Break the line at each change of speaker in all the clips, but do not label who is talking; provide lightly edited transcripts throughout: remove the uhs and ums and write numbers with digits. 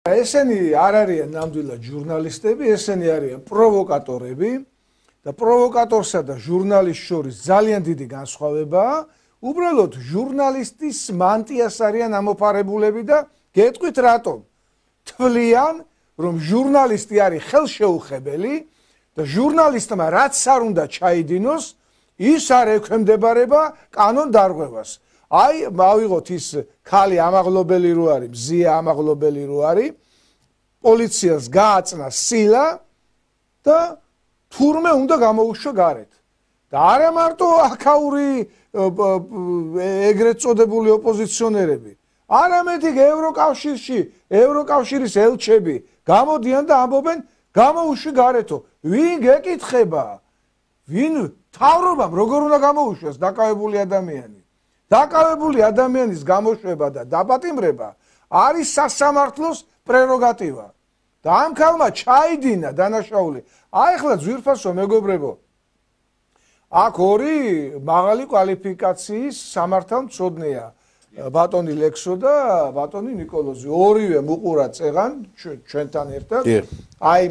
ესენი არ არიან ნამდვილად ჟურნალისტები, ესენი არიან პროვოკატორები და პროვოკატორსა და ჟურნალისტს შორის ძალიან დიდი განსხვავებაა. უბრალოდ ჟურნალისტის მანტიას არიან ამოფარებულები და გეტყვით რატომ? თვლიან, რომ ჟურნალისტი არის ხელშეუხებელი და ჟურნალისტმა რაც არ უნდა ჩაიდინოს, ის არ ექვემდებარება კანონდარღვევას. აი, მავიღოთ ის ქალი ამაღლობელი რო არის, მზია ამაღლობელი რო არის, პოლიციას გააწნა სილა და თურმე უნდა გამოუშვა გარეთ. და არა მარტო აქაური ეგრეთ წოდებული ოპოზიციონერები, არამედ ევროკავშირის ელჩები გამოდიან და ამბობენ გამოუშვი გარეთო. ვინ გეკითხება? ვინ მთავრობამ როგორ უნდა გამოუშვას დაკავებული ადამიანი? დაკავებული ადამიანის გამოშვება და დაპატიმრება არის სასამართლოს პრეროგატივა. და ამ ქალმა ჩაიდინა დანაშაული. აი ახლა ძვირფასო მეგობრებო, აქ ორი მაღალი კვალიფიკაციის სამართალმცოდნეა, ბატონი ლექსო და ბატონი ნიკოლოზი. ორივე მუყურა წეღან ჩვენთან ერთად. აი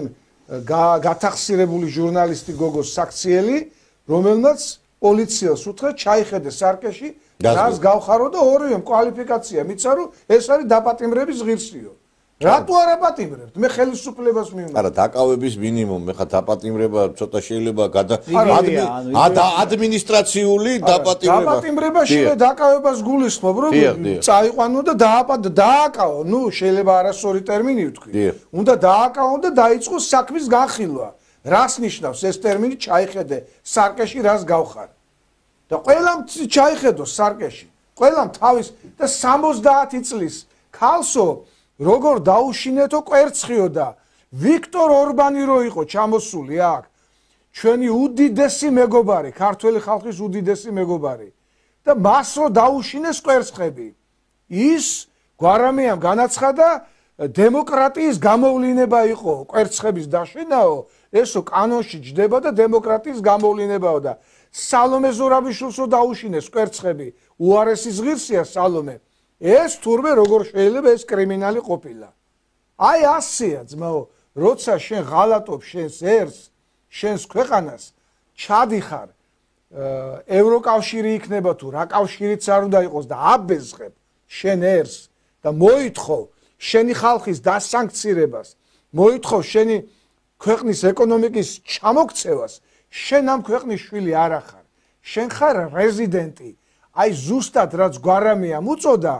გათახსირებული ჟურნალისტი გოგოს საქციელი, რომელმაც პოლიციას უთხრა ჩაიხედე სარკეში, რას გავხარო და ორივე კვალიფიკაცია მიცა, რომ ეს არის დაპატიმრების ღირსიო. რატო არ აპატიმრებთ? მე ხელისუფლებას მივმართ.
არა, დაკავების მინიმუმ, მე ხა დაპატიმრება ცოტა შეიძლება ადმინისტრაციული დაპატიმრება.
დაპატიმრებაში დაკავებას გულისხმობ, რომ წაიყვანო და დააკავო. ნუ შეიძლება არასწორი ტერმინი ვთქვი. უნდა დააკავო და დაიწყოს საქმის განხილვა. რას ნიშნავს ეს ტერმინი ჩაიხედე სარკეში, რას გავხარ? და ყველამ ჩაიხედო სარკეში. ყველამ თავის და 70 წლის ქალსო როგორ დაუშინეთო კვერცხიო და ვიქტორ ორბანი რო იყო ჩამოსული აქ, ჩვენი უდიდესი მეგობარი, ქართველი ხალხის უდიდესი მეგობარი და მას რო დაუშინეს კვერცხები, ის გვარამიამ განაცხადა დემოკრატიის გამოვლინება იყო კვერცხების დაშინაო, ესო კანონში ჯდება და დემოკრატიის გამოვლინებაო და სალომე ზურაბიშვილს რო დაუშინეს კვერცხები, უარესის ღირსია სალომე. ეს თურმე როგორ შეიძლება ეს კრიმინალი ყოფილა. აი ასეა ძმაო, როცა შენ ღალატობ შენს ერს, შენს ქვეყანას, ჩადიხარ, ევროკავშირი იქნება თუ რა კავშირიც არ უნდა იყოს და აბეზღებ შენ ერს და მოითხოვ შენი ხალხის დასანქცირებას, მოითხოვ შენი ქვეყნის ეკონომიკის ჩამოქცევას, შენ ამ ქვეყნის შვილი არ ახარ. შენ ხარ რეზიდენტი. აი ზუსტად რაც გვარამიამ უწოდა,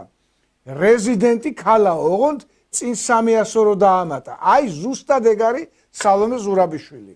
რეზიდენტი ქალაო, ოღონდ წინ 300 რო დაამატა. აი ზუსტად ეგ არის სალომე ზურაბიშვილი.